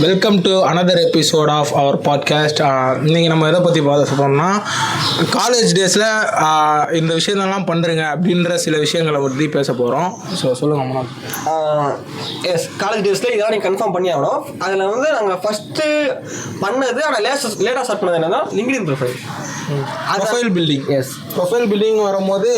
Welcome to another episode of our podcast. இன்றைக்கி நம்ம எதை பற்றி பார்த்து சொல்கிறோம்னா, காலேஜ் டேஸில் இந்த விஷயங்கள்லாம் பண்ணுறீங்க அப்படின்ற சில விஷயங்களை பற்றி பேச போகிறோம். ஸோ சொல்லுங்கள் அம்மா. எஸ், காலேஜ் டேஸில் இதெல்லாம் நீங்கள் கன்ஃபார்ம் பண்ணி ஆகணும். அதில் வந்து நாங்கள் ஃபஸ்ட்டு பண்ணது, ஆனால் லேட்டாக ஸ்டார்ட் பண்ணது என்னன்னா LinkedIn profile. Profile building. Yes, profile building வரும்போது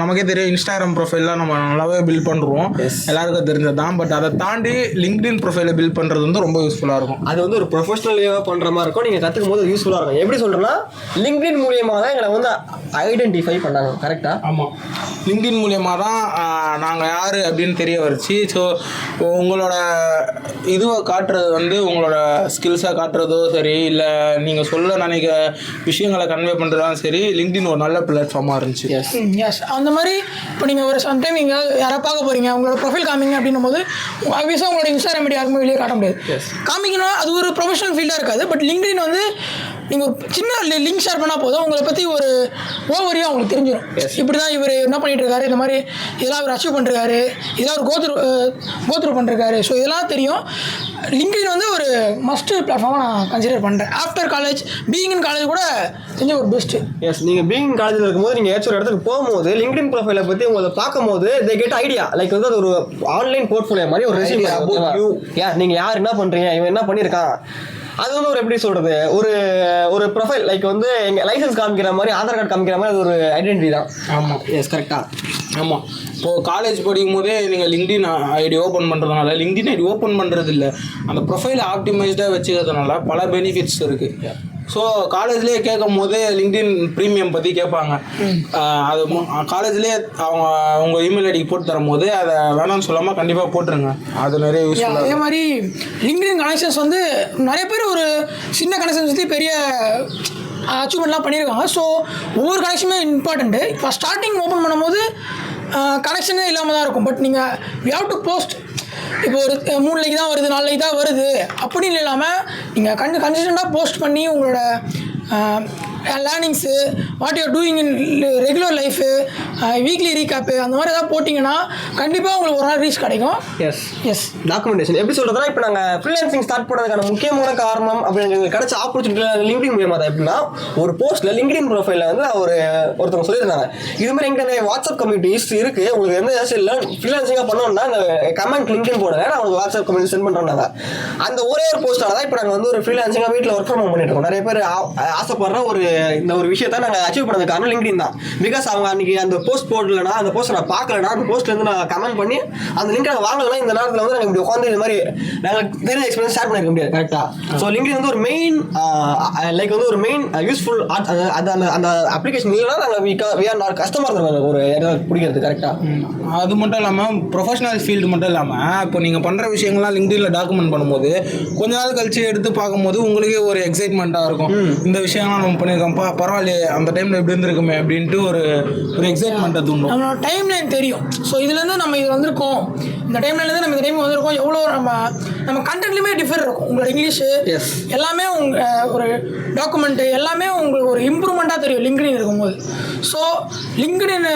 நமக்கே தெரியும், இன்ஸ்டாகிராம் ப்ரொஃபைல்லாம் நம்ம நல்லாவே பில்ட் பண்ணுறோம், எல்லாருக்கும் தெரிஞ்சது தான். பட் அதை தாண்டி லிங்க்டின் ப்ரொஃபைலை பில்ட் பண்ணுறது வந்து ரொம்ப யூஸ்ஃபுல்லாக இருக்கும். அது வந்து ஒரு ப்ரொஃபஷனலாக பண்ணுற மாதிரி இருக்கும். நீங்கள் கற்றுக்கும் போது யூஸ்ஃபுல்லாக இருக்கும். எப்படி சொல்கிறேன்னா, லிங்க்டின் மூலியமாக தான் எங்களை வந்து ஐடென்டிஃபை பண்ணாங்க. கரெக்டாக? ஆமாம், லிங்க்டின் மூலியமாக தான் நாங்கள் யார் அப்படின்னு தெரிய வச்சு. ஸோ உங்களோட இதுவை காட்டுறது வந்து உங்களோட ஸ்கில்ஸை காட்டுறதோ சரி, இல்லை நீங்கள் சொல்ல நினைக்கிற விஷயங்களை கன்வே பண்ணுறதும் சரி, லிங்க்டின் ஒரு நல்ல பிளாட்ஃபார்மாக இருந்துச்சு. எஸ், அந்த மாதிரி இப்போ நீங்கள் ஒரு சம்டைம் நீங்கள் யாராவது பார்க்க போகிறீங்க, உங்களோட ப்ரொஃபைல் காமிங்க அப்படின்னும் போது ஆப்வியஸாக உங்களோட இன்ஸ்டாகிராம் ஐடி யாருக்குமே வெளியே காட்ட முடியாது. காமிக்கணும், அது ஒரு ப்ரொஃபஷனல் ஃபீல்டாக இருக்காது. பட் லிங்க்டின் வந்து நீங்கள் ஒரு சின்ன லிங்க் ஷேர் பண்ணால் போதும், உங்களை பற்றி ஒரு ஓவரியாக உங்களுக்கு தெரிஞ்சிடும். இப்படி தான் இவர் என்ன பண்ணிகிட்டு இருக்காரு, இந்த மாதிரி இதெல்லாம் அவர் அச்சீவ் பண்ணுறாரு, இதெல்லாம் ஒரு கோத்ரூ பண்ணிருக்காரு. ஸோ இதெல்லாம் தெரியும். லிங்க்டின் வந்து ஒரு மஸ்ட் பிளாட்ஃபார்மாக நான் கன்சிடர் பண்ணுறேன். After college, being in college கூட செஞ்ச ஒரு பெஸ்ட்டு. எஸ், நீங்கள் பீயிங் காலேஜில் இருக்கும்போது நீங்கள் ஏதாச்சும் ஒரு இடத்துக்கு போகும்போது லிங்க்டின் ப்ரொஃபைலை பற்றி உங்களை பார்க்கும்போது தே கெட் ஐடியா. லைக் வந்து அது ஒரு ஆன்லைன் போர்ட்ஃபோலியோ மாதிரி ஒரு ரெஸ்யூம். நீங்கள் யார், என்ன பண்ணுறீங்க, இவன் என்ன பண்ணியிருக்கான், அது வந்து ஒரு எப்படி சொல்கிறது, ஒரு ப்ரொஃபைல். லைக் வந்து எங்கள் லைசன்ஸ் காமிக்கிற மாதிரி, ஆதார் கார்டு காமிக்கிற மாதிரி, அது ஒரு ஐடென்டிட்டி தான். ஆமாம். எஸ், கரெக்டாக. ஆமாம். இப்போது காலேஜ் படிக்கும் போதே நீங்கள் லிங்க்டின் ஐடி ஓப்பன் பண்ணுறதுனால, லிங்க்டின் ஐடி ஓப்பன் பண்ணுறது இல்லை, அந்த ப்ரொஃபைலை ஆப்டிமைஸ்டாக வச்சுக்கிறதுனால பல பெனிஃபிட்ஸ் இருக்குது. ஸோ காலேஜ்லேயே கேட்கும் போது லிங்க்டின் ப்ரீமியம் பற்றி கேட்பாங்க. அது காலேஜ்லேயே அவங்க உங்கள் இமெயில் ஐடிக்கு போட்டு தரும்போது அதை வேணாம்னு சொல்லாமல் கண்டிப்பாக போட்டுருங்க. அது நிறைய யூஸ்ஃபுல்லாக. அதே மாதிரி லிங்க்டின் கனெக்ஷன்ஸ் வந்து நிறைய பேர் ஒரு சின்ன கனெக்ஷன்ஸ் பற்றி பெரிய அச்சீவ்மெண்ட்லாம் பண்ணியிருக்காங்க. ஸோ ஒவ்வொரு கனெக்ஷனுமே இம்பார்ட்டண்ட்டு. இப்போ ஸ்டார்டிங் ஓப்பன் பண்ணும்போது கனெக்ஷனே இல்லாமல் தான் இருக்கும். பட் நீங்கள் வி ஹவ் டு போஸ்ட். இப்போ ஒரு 3 லைக் தான் வருது, 4 லைக் தான் வருது அப்படின்னு இல்லாமல் நீங்கள் கன்சிஸ்டண்ட்டாக போஸ்ட் பண்ணி உங்களோட learnings, what you are doing in regular life, weekly recap, அந்த மாதிரி ஏதாவது போட்டிங்கன்னா கண்டிப்பாக உங்களுக்கு ஒரு நாள் ரீச் கிடைக்கும். எஸ், டாக்குமெண்டேஷன் எப்படி சொல்கிறதுனா, இப்போ நாங்கள் ஃப்ரீலான்சிங் ஸ்டார்ட் பண்ணதுக்கான முக்கியமான காரணம் அப்படின்னு எங்களுக்கு கிடைச்ச ஆப்பர்ச்சுனிட்டி லிங்க்டின் மூலியமாக தான். எப்படின்னா, ஒரு போஸ்ட்டில் லிங்க்டின் ப்ரொஃபைலில் வந்து ஒருத்தவங்க சொல்லியிருந்தாங்க, இது மாதிரி எங்கள் வாட்ஸ்அப் கம்யூனிட்டிஸ் இருக்குது, உங்களுக்கு எந்த இல்லை ஃப்ரீலான்சிங்காக பண்ணோம்னா அந்த கமெண்ட் லிங்க்டின் போடுங்க, நான் உங்களுக்கு வாட்ஸ்அப் கம்யூனிட்டி சென்ட் பண்ணுறோம்னாங்க. அந்த ஒரே ஒரு போஸ்ட்டால் தான் இப்போ நாங்கள் வந்து ஒரு ஃப்ரீலான்சிங்காக வீட்டில் ஒர்க் ஃப்ரம் ஹோம் பண்ணிட்டு இருக்கோம். நிறைய பேர் ஆசைப்படுற இந்த ஒரு விஷயத்தை நாங்கள் அச்சீவ் பண்ணது காரணம் லிங்க்டின் தான். பிகாஸ் அவங்க அன்றைக்கி அந்த போஸ்ட் போடலன்னா, அந்த போஸ்ட்டை நான் பார்க்கலன்னா, அந்த போஸ்ட்லேருந்து நான் கமெண்ட் பண்ணி அந்த லிங்க் நாங்கள் வாங்கலாம். இந்த நேரத்தில் வந்து நாங்கள் இப்படி உட்காந்து இந்த மாதிரி நாங்கள் தெரிஞ்ச எக்ஸ்பீரியன்ஸ் ஷேர் பண்ணிருக்க முடியாது. கரெக்டாக? ஸோ லிங்க்டின் வந்து ஒரு மெயின் லைக் வந்து ஒரு மெயின் யூஸ்ஃபுல் அந்த அப்ளிகேஷன் இல்லைன்னா நாங்கள் வி ஆர் நாட் கஸ்டமர் இருக்காங்க ஒரு இடத்துல பிடிக்கிறது. கரெக்டாக? அது மட்டும் இல்லாமல் ப்ரொஃபஷனல் ஃபீல்டு மட்டும் இல்லாமல், இப்போ நீங்கள் பண்ணுற விஷயங்கள்லாம் லிங்க்டினில் டாக்குமெண்ட் பண்ணும்போது கொஞ்ச நாள் கழிச்சு எடுத்து பார்க்கும்போது உங்களுக்கே ஒரு எக்ஸைட்மெண்ட்டாக இருக்கும். இந்த விஷயம்லாம் நம்ம பண்ணியிருக்கோம், பரவாயில்ல, அந்த டைமில் எப்படி இருந்திருக்குமே அப்படின்ட்டு ஒரு எக்ஸைட்மெண்ட்டை தூண்டும். நம்மளோட டைம் லைன் தெரியும். ஸோ இதுலேருந்து நம்ம இது வந்திருக்கோம், இந்த டைம்லேருந்து நம்ம இந்த டைம் வந்திருக்கோம், எவ்வளோ நம்ம கண்டென்ட்லையுமே டிஃபர் இருக்கும். உங்களோட இங்கிலீஷு எல்லாமே ஒரு டாக்குமெண்ட்டு எல்லாமே உங்களுக்கு ஒரு இம்ப்ரூவ்மெண்ட்டாக தெரியும் லிங்க்டின் இருக்கும்போது. ஸோ லிங்க்டின்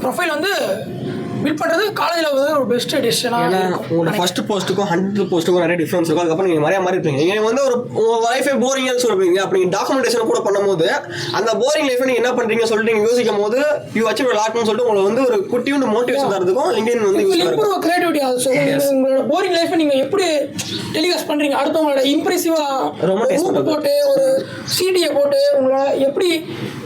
ப்ரொஃபைல் வந்து பில்ட் பண்ணுறது காலேஜில் வந்து ஒரு பெஸ்ட் டிசிஷனாக. உங்களோட ஃபர்ஸ்ட் போஸ்ட்டுக்கும் 100 போஸ்ட்டுக்கும் நிறைய டிஃப்ரென்ஸ் இருக்கும். அதுக்கப்புறம் நீங்கள் நிறைய மாதிரி இருப்பீங்க. நீங்கள் வந்து உங்கள் லைஃபே போரிங்காக சொல்லுவீங்க. அப்படி நீங்கள் டாக்குமெண்டேஷன் கூட பண்ணும்போது அந்த போரிங் லைஃப்பை நீங்கள் என்ன பண்ணுறீங்க சொல்லிட்டு நீங்கள் யோசிக்கும் போது யூ அச்சீவ் லாட்னு சொல்லிட்டு உங்களுக்கு வந்து ஒரு குட்டியோட மோட்டிவேஷன் தரதுக்கும் லிங்க்டின் வந்து இம்ப்ரூவ் கிரியேட்டிவிட்டி ஆல்சோ. உங்களோட போரிங் லைஃப்பை நீங்கள் எப்படி டெலிகாஸ்ட் பண்ணுறீங்க, அடுத்தவங்களோட இம்ப்ரெசிவாக ரொம்ப போட்டு ஒரு சிடியை போட்டு உங்களை எப்படி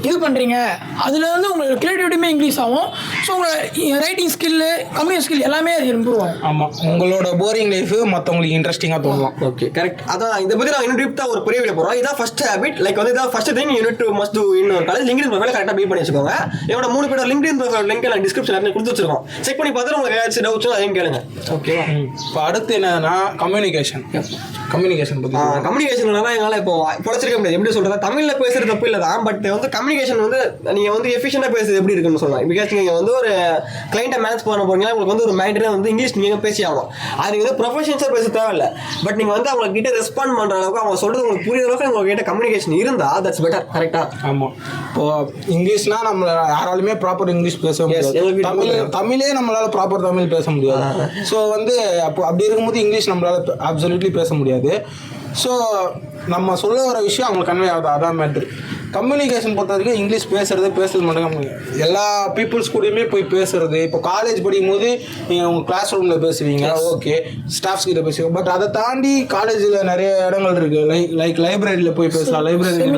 இது பண்ணுறீங்க, அதில் வந்து உங்களுக்கு கிரியேட்டிவிட்டியுமே இன்க்ரீஸ் ஆகும். ஸோ உங்கள் ரைட்டிங் ஸ்கில்லு, கம்யூனிகேஷன் ஸ்கில் எல்லாமே அது இம்ப்ரூவ் ஆகும். ஆமாம், உங்களோட போரிங் லைஃபு மற்றவங்களுக்கு இன்ட்ரெஸ்டிங்காக தோணலாம். Okay, correct. அதான் இதை பற்றி நான் இன்னும் டீப்பாக ஒரு பெரிய வீடியோ போகிறோம். இதான் ஃபர்ஸ்ட் ஹேபிட். லைக் வந்து இதான் first thing you need to must do in ஒரு காலேஜ். லிங்க்டின் ப்ரொஃபைலை கரெக்டாக பீட் பண்ணி வச்சுக்கோங்க. என்னோட 3 பேரோட லிங்க்டின் ப்ரொஃபைல் லிங்க் நான் டிஸ்கிரிப்ஷனில் கொடுத்து வச்சிருக்கோம். செக் பண்ணி பார்த்துட்டு உங்களுக்கு ஏதாச்சும் டவுட்ஸோ அதையும் கேளுங்க. ஓகேவா? இப்போ அடுத்து என்னன்னா கம்யூனிகேஷன் பற்றி. கம்யூனிகேஷன்லாம் எங்களால் இப்போ பொழைச்சிருக்க முடியாது. எப்படி சொல்கிறது, தமிழில் பேசுகிறது தப்பு இல்லை தான், பட் வந்து கம்யூனிகேஷன் வந்து நீங்கள் வந்து எஃபிஷியண்டாக பேசுறது எப்படி இருக்குன்னு சொல்லலாம். பிகாஸ் நீங்கள் வந்து ஒரு கிளைண்ட்டை மேனேஜ் டான்ஸ் பண்ண போறீங்கன்னா உங்களுக்கு வந்து ஒரு மைண்டே வந்து இங்கிலீஷ் நீங்கள் பேசி ஆகணும். அது நீங்கள் வந்து ப்ரொஃபஷன்ஸாக பேச தேவையில்லை. பட் நீங்கள் வந்து அவங்க கிட்ட ரெஸ்பாண்ட் பண்ணுற அளவுக்கு அவங்க சொல்கிறது உங்களுக்கு புரியுற அளவுக்கு உங்ககிட்ட கம்யூனிகேஷன் இருந்தால் தட்ஸ் பெட்டர். கரெக்டாக? ஆமாம். இப்போ இங்கிலீஷ்னா நம்ம யாராலுமே ப்ராப்பர் இங்கிலீஷ் பேச முடியாது. தமிழே நம்மளால ப்ராப்பர் தமிழ் பேச முடியாது. ஸோ வந்து அப்படி இருக்கும்போது இங்கிலீஷ் நம்மளால அப்சல்யூட்லி பேச முடியாது. ஸோ நம்ம சொல்ல வர விஷயம் அவங்களுக்கு கன்வே ஆகுது, அதான் மேட்ரு. கம்யூனிகேஷன் பொறுத்த வரைக்கும் இங்கிலீஷ் பேசுறது மட்டும் எல்லா பீப்புள்ஸ் கூடயுமே போய் பேசுறது. இப்போ காலேஜ் படிக்கும் போது நீங்கள் உங்கள் கிளாஸ் ரூமில் பேசுவீங்க, ஓகே, ஸ்டாஃப்ஸ் கிட்ட பேசுவீங்க. பட் அதை தாண்டி காலேஜில் நிறைய இடங்கள் இருக்குது. லைக் லைப்ரரியில் போய் பேசலாம், லைப்ரரி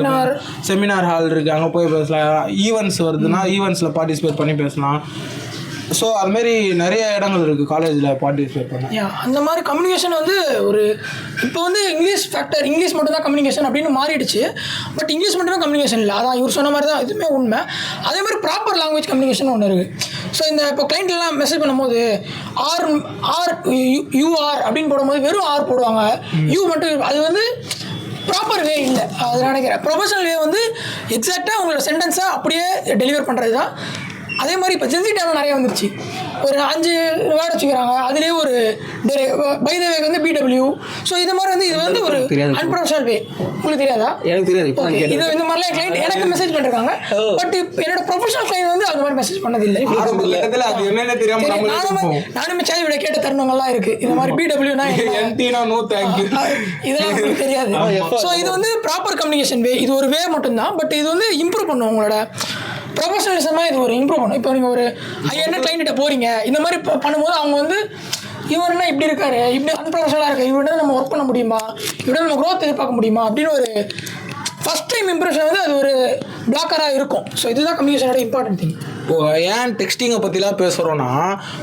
செமினார் ஹால் இருக்குது, அங்கே போய் பேசலாம். ஈவெண்ட்ஸ் வருதுன்னா ஈவெண்ட்ஸில் பார்ட்டிசிபேட் பண்ணி பேசலாம். ஸோ அதுமாரி நிறைய இடங்கள் இருக்குது காலேஜில் பார்ட்டிசிபேட் பண்ண. அந்த மாதிரி கம்யூனிகேஷன் வந்து ஒரு இப்போ வந்து இங்கிலீஷ் ஃபேக்டர், இங்கிலீஷ் மட்டும் தான் கம்யூனிகேஷன் அப்படின்னு மாறிடுச்சு. பட் இங்கிலீஷ் மட்டும் தான் கம்யூனிகேஷன் இல்லை, அதான் இவர் சொன்ன மாதிரி தான் இதுவுமே உண்மை. அதே மாதிரி ப்ராப்பர் லாங்குவேஜ் கம்யூனிகேஷன் ஒன்று இருக்குது. ஸோ இந்த இப்போ கிளைண்ட்லாம் மெசேஜ் பண்ணும்போது யூஆர் அப்படின்னு போடும்போது வெறும் ஆர் போடுவாங்க, யூ மட்டும். அது வந்து ப்ராப்பர் வே இல்லை, அது நினைக்கிறேன். ப்ரொஃபஷனல் வே வந்து எக்ஸாக்டாக உங்களோட சென்டென்ஸை அப்படியே டெலிவர் பண்ணுறது தான். அதே மாதிரி இப்போ ஜென்சி டைமில் நிறைய வந்துருச்சு. ஒரு 5 வேர்டு வச்சுக்கிறாங்க, அதுலேயே ஒரு பை த வேக்கு வந்து பிடபிள்யூ. ஸோ இது மாதிரி வந்து இது வந்து ஒரு அன்ப்ரொஃபஷனல் வே. உங்களுக்கு தெரியாதா? எனக்கு தெரியாது. இது இந்த மாதிரிலாம் கிளைண்ட் எனக்கு மெசேஜ் பண்ணிருக்காங்க. பட் என்னோட ப்ரொஃபஷனல் கிளைண்ட் வந்து அது மாதிரி மெசேஜ் பண்ணதில்லை. நானுமே சேவை விட கேட்ட தருணங்கள்லாம் இருக்கு. இந்த மாதிரி பிடபிள்யூனா இதெல்லாம் உங்களுக்கு தெரியாது. ஸோ இது வந்து ப்ராப்பர் கம்யூனிகேஷன் வே. இது ஒரு வே மட்டும்தான். பட் இது வந்து இம்ப்ரூவ் பண்ணும் உங்களோட ப்ரொஃபஷனலிசமாக. இது ஒரு இம்ப்ரூவ் பண்ணும். இப்போ நீங்கள் ஒரு ஹையர்னா கிளைண்ட்ட போகிறீங்க, இந்த மாதிரி பண்ணும்போது அவங்க வந்து இவர் என்ன இப்படி இருக்காரு, இப்படி அன்ப்ரொஃபஷனலாக இருக்கு, இவர்கிட்ட நம்ம ஒர்க் பண்ண முடியுமா, இவர்கிட்ட நம்ம க்ரோத் எதிர்பார்க்க முடியுமா அப்படின்னு ஒரு ஃபஸ்ட் டைம் இம்ப்ரெஷன் வந்து அது ஒரு பிளாக்கராக இருக்கும். ஸோ இதுதான் கம்யூனிகேஷனோட இம்பார்ட்டன்ட் திங். இப்போது ஏன் டெக்ஸ்டிங்கை பற்றிலாம் பேசுகிறோன்னா,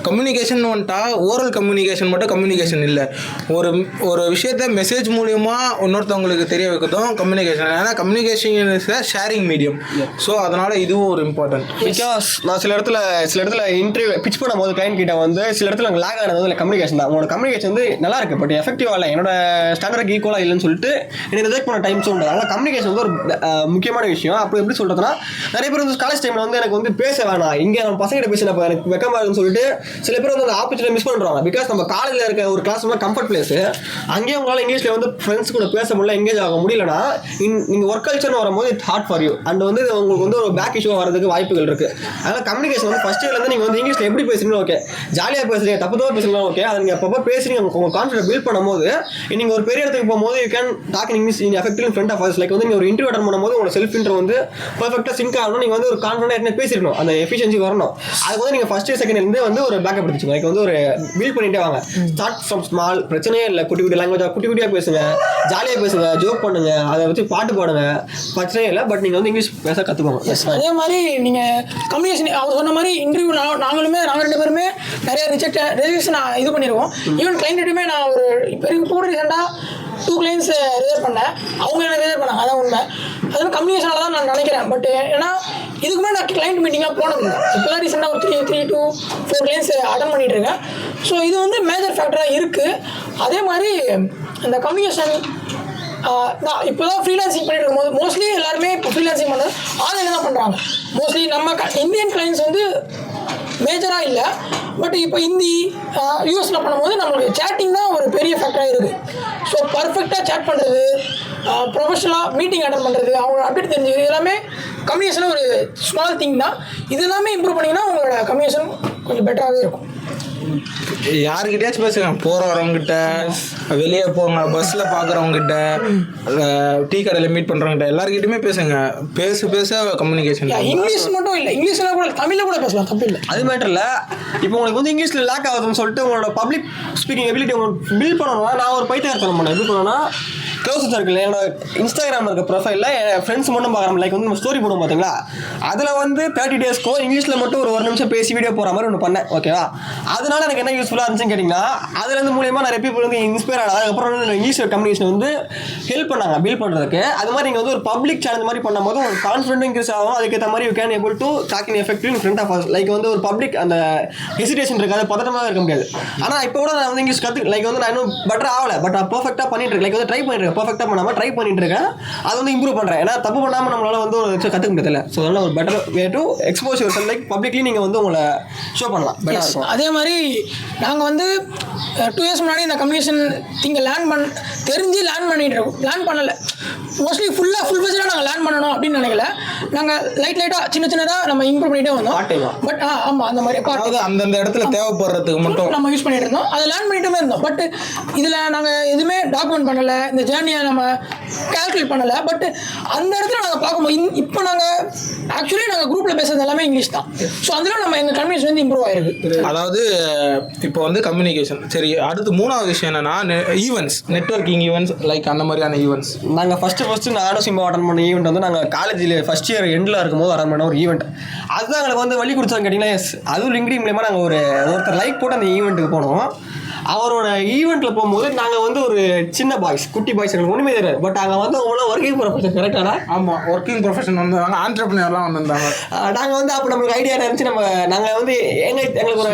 கம்யூனிகேஷன் வந்துட்டா ஓரல் கம்யூனிகேஷன் மட்டும் கம்யூனிகேஷன் இல்லை. ஒரு விஷயத்த மெசேஜ் மூலிமா இன்னொருத்தவங்களுக்கு தெரிய வைக்கிறதும் கம்யூனிகேஷன். ஏன்னா communication is a sharing medium. So அதனால் இதுவும் ஒரு இம்பார்ட்டன்ட். பிகாஸ் நான் சில இடத்துல இன்டர்வியூ பிச் பண்ணும்போது கிளைண்ட் கிட்ட வந்து சில இடத்துல லேக் ஆனது வந்து கம்யூனிகேஷன் தான். உங்களோட கம்யூனிகேஷன் வந்து நல்லா இருக்குது, பட் எஃபெக்டிவாக இல்லை, என்னோட ஸ்டாண்டர்ட் ஈக்குவலாக இல்லைன்னு சொல்லிட்டு எனக்கு ரிஜெக்ட் பண்ண டைம்ஸ் உண்டு. அதனால் கம்யூனிகேஷன் வந்து ஒரு முக்கியமான விஷயம். அப்போ எப்படி சொல்கிறதுனா, நிறைய பேர் வந்து காலேஜ் டைமில் வந்து எனக்கு வந்து பேச வேணாம், இங்கே நம்ம பசங்கிட்ட பேசினப்போ எனக்கு வெக்கமாக இருக்குன்னு சொல்லிட்டு சில பேர் வந்து அந்த ஆப்பர்ச்சுனிட்டி மிஸ் பண்ணுறாங்க. பிகாஸ் நம்ம காலேஜில் இருக்க ஒரு கிளாஸ் வந்து கம்ஃபர்ட் பிளேஸ். அங்கேயே உங்களால் இங்கிலீஷில் வந்து ஃப்ரெண்ட்ஸ் கூட பேச முடியல, எங்கேஜ் ஆக முடியலன்னா நீங்கள் ஒர்க் கல்ச்சர்னு வரும்போது it's hard for you. And வந்து உங்களுக்கு வந்து ஒரு பேக் இஷ்யூ வரதுக்கு வாய்ப்புகள் இருக்குது. அதனால் கம்யூனிகேஷன் வந்து ஃபஸ்ட் இயர்லேருந்து நீங்கள் வந்து இங்கிலீஷில் எப்படி பேசுறீங்க, ஓகே, ஜாலியாக பேசுறீங்க, தப்பு பேசுறீங்க, ஓகே, அதை நீங்கள் அப்பப்போ பேசுறீங்க, உங்கள் கான்ஃபிடன்ஸ் பில்ட் பண்ணும்போது நீங்கள் ஒரு பெரிய இடத்துக்கு போகும்போது you can talk in English in effective front of us. Like வந்து நீங்கள் ஒரு இன்டர்வியூ அட்டன் பண்ணும்போது உங்களோட செல்ஃப் இன்டர்வியூ வந்து பர்ஃபெக்டாக சிங்க் ஆகணும். நீங்கள் வந்து ஒரு கான்ஃபிடன்டாக பேசிடணும், அந்த எஃபிஷியன்சி வரணும். அதுக்கு வந்து நீங்கள் ஃபர்ஸ்ட் இயர் செகண்ட் இயர்லேருந்து வந்து ஒரு பேக்கப் எடுத்துச்சுங்க. லைக் வந்து ஒரு பில்ட் பண்ணிட்டே வாங்க. ஸ்டார்ட் ஃப்ரம் ஸ்மால், பிரச்சனையே இல்லை, குட்டி குட்டி லாங்குவேஜாக குட்டி குட்டியாக பேசுங்க, ஜாலியாக பேசுங்க, ஜோக் பண்ணுங்க, அதை வச்சு பாட்டு பாடுங்க, பிரச்சனையே இல்லை. பட் நீங்கள் வந்து இங்கிலீஷ் பேச கற்றுக்கோங்க. அதே மாதிரி நீங்கள் கம்யூனிகேஷன் அவர் சொன்ன மாதிரி இன்டர்வியூ நாங்கள் 2 பேருமே நிறைய ரிஜெக்ஷன் இது பண்ணிடுவோம். ஈவன் கிளைண்ட்டுமே நான் ஒரு இப்போ கூட ரீசெண்டாக 2 கிளைண்ட்ஸ் ரிஜெக்ட் பண்ணேன், அவங்க எனக்கு ரிஜெக்ட் பண்ணாங்க. அதான் உண்மை. அது வந்து கம்யூனிகேஷனால தான் நான் நினைக்கிறேன். பட் ஏன்னா இதுக்கு முன்னாடி நான் கிளைண்ட் மீட்டிங்காக போனதில்லை. இப்போதான் ரீசெண்டாக ஒரு 3 to 4 கிளைண்ட்ஸ் அட்டன் பண்ணிட்டு இருக்கேன். ஸோ இது வந்து மேஜர் ஃபேக்டராக இருக்குது. அதே மாதிரி இந்த கம்யூனிகேஷன் நான் இப்போ தான் ஃப்ரீலான்சிங் பண்ணிட்டு இருக்கும்போது மோஸ்ட்லி எல்லாருமே இப்போ ஃப்ரீலான்சிங் பண்ணுறது ஆன்லைனில் தான் பண்ணுறாங்க. மோஸ்ட்லி நம்ம இந்தியன் கிளைண்ட்ஸ் வந்து மேஜராக இல்லை. பட் இப்போ ஹிந்தி யூஎஸில் பண்ணும்போது நம்மளுக்கு சேட்டிங் தான் ஒரு பெரிய ஃபேக்டராக இருக்குது. ஸோ பர்ஃபெக்டாக சேட் பண்ணுறது, ப்ரொஃபஷனலாக மீட்டிங் அட்டன் பண்ணுறது, அவங்க அப்டேட் தெரிஞ்சுக்கிறது எல்லாமே கம்யூனிகேஷனில் ஒரு ஸ்மால் திங் தான். இது எல்லாமே இம்ப்ரூவ் பண்ணிங்கன்னா உங்களோட கம்யூனிகேஷன் கொஞ்சம் பெட்டராகவே இருக்கும். யாருக்கிட்டயாச்சும் பேசுங்க, போகிற வரவங்ககிட்ட, வெளியே போங்க, பஸ்ஸில் பார்க்குறவங்ககிட்ட, டீ கடையில் மீட் பண்ணுறவங்ககிட்ட, எல்லாருக்கிட்டையுமே பேசுங்க. பேச கம்யூனிகேஷன். இங்கிலீஷ் மட்டும் இல்லை, இங்கிலீஷில் கூட தமிழில் கூட பேசலாம், தப்பு இல்லை. அது மேட்டர் இல்லை. இப்போ உங்களுக்கு வந்து இங்கிலீஷில் லேக் ஆகுதுன்னு சொல்லிட்டு உங்களோட பப்ளிக் ஸ்பீக்கிங் எபிலிட்டி உங்களுக்கு பில்ட் பண்ணணும்னா, நான் ஒரு பைத்தியக்காரத்தனம் பண்ணேன். எப்படி பண்ணேன்னா, க்ளோஸ் சர்க்கிள் என்னோட இன்ஸ்டாகிராமில் இருக்க ப்ரொஃபைலில் என் ஃப்ரெண்ட்ஸ் மட்டும் பார்க்குறோம். லைக் வந்து நம்ம ஸ்டோரி போடுவோம் பார்த்தீங்களா, அதில் வந்து 30 டேஸ்க்கோ இங்கிலீஷில் மட்டும் ஒரு நிமிஷம் பேசி வீடியோ போகிற மாதிரி ஒன்று பண்ணேன். ஓகேவா? அதனால எனக்கு என்ன யூஸ்ஃபுல்லாக இருந்துச்சுன்னு கேட்டிங்கன்னா, அதுலேருந்து மூலியமாக நிறைய பேர் வந்து இன்ஸ்பயர் ஆனாங்க. அதுக்கப்புறம் வந்து இங்கிலீஷ் கம்யூனிகேஷன் வந்து ஹெல்ப் பண்ணாங்க பில்ட் பண்ணுறதுக்கு. அது மாதிரி நீங்கள் வந்து ஒரு பப்ளிக் சேலஞ்ச் மாதிரி பண்ணும்போது ஒரு கான்ஃபிடென்ட் இன்க்ரீஸ் ஆகும். அதுக்கேற்ற மாதிரி you can able to talk in effective in front of us. Like வந்து ஒரு பப்ளிக் அந்த ஹெசிடேஷன் இருக்காது, பதட்டமாக இருக்க முடியாது. ஆனால் இப்போ கூட நான் வந்து இங்கிலீஷ் லைக் வந்து நான் இன்னும் பெட்டர் ஆகலை, பட் நான் பர்ஃபெக்டாக பண்ணிட்டு இருக்கேன். லைக் வந்து ட்ரை பண்ணிட்டு இருக்கேன், பர்ஃபெக்டாக பண்ணாமல் ட்ரை பண்ணிட்டு இருக்கேன். அது வந்து இம்ப்ரூவ் பண்ணுறேன். ஏன்னா தப்பு பண்ணாமல் நம்மளால வந்து ஒரு கற்றுக்க முடியல. ஸோ அதனால ஒரு better way to expose your self. Like publicly நீங்கள் வந்து உங்களை ஷோ பண்ணலாம், பெட்டராக இருக்கும். அதே மாதிரி நாங்கள் வந்து 2 years முன்னாடி இந்த கம்யூனிகேஷன் திங்க தெரிஞ்சு லேர்ன் பண்ணிட்டு இருக்கோம். லேர்ன் பண்ணலை, மோஸ்ட்லி ஃபுல் ஃபஜ்டாக நாங்கள் லேர்ன் பண்ணணும் அப்படின்னு நினைக்கல. நாங்கள் லைட்டாக சின்னதாக நம்ம இம்ப்ரூவ் பண்ணிகிட்டே வந்தோம். பட் ஆமாம், அந்த மாதிரி அந்தந்த இடத்துல தேவைப்படுறதுக்கு மட்டும் நம்ம யூஸ் பண்ணிட்டு இருந்தோம், அதை லேர்ன் பண்ணிட்டுமே இருந்தோம். பட் இதில் நாங்கள் எதுவுமே டாக்குமெண்ட் பண்ணலை, இந்த ஜேர்னியை நம்ம கால்குலேட் பண்ணலை. பட் அந்த இடத்துல நாங்கள் பார்க்கும்போது இப்போ நாங்கள் ஆக்சுவலி நாங்கள் குரூப்பில் பேசுறது எல்லாமே இங்கிலீஷ் தான். ஸோ அதில் நம்ம எங்கள் கம்யூனிகேஷன் வந்து இம்ப்ரூவ் ஆயிருக்கு. அதாவது இப்போ வந்து கம்யூனிகேஷன் சரி. அடுத்து 3வது விஷயம் என்னன்னா ஈவெண்ட்ஸ், நெட்வொர்க்கிங் ஈவெண்ட்ஸ், லைக் அந்த மாதிரியான ஈவெண்ட்ஸ். நாங்கள் ஃபஸ்ட்டு நானும் சிம்பா அட்டன் பண்ண ஈவெண்ட் வந்து நாங்கள் காலேஜில் ஃபஸ்ட் இயர் எண்டில் இருக்கும்போது அட்டன் பண்ண ஒரு ஈவெண்ட். அதுதான் எங்களுக்கு வந்து வழி கொடுத்தாங்க கேட்டிங்கன்னா, எஸ் அதுவும் லிங்க்டின் மூலமா நாங்கள் ஒருத்தர் லைக் போட்டு அந்த ஈவெண்ட்டுக்கு போனோம். அவரோட ஈவெண்ட்டில் போகும்போது நாங்கள் வந்து ஒரு சின்ன பாய்ஸ், குட்டி பாய்ஸ், எங்களுக்கு ஒன்றுமே தெரியாது. பட் அங்கே வந்து அவங்கள ஒர்க்கிங் ப்ரொஃபஷன் கரெக்டானா? ஆமாம், ஒர்க்கிங் ப்ரொஃபஷன் வந்து ஆண்டர்பிரினர்லாம் வந்திருந்தாங்க. நாங்கள் வந்து அப்போ நம்மளுக்கு ஐடியா இருந்துச்சு. நாங்கள் வந்து எங்களுக்கு ஒரு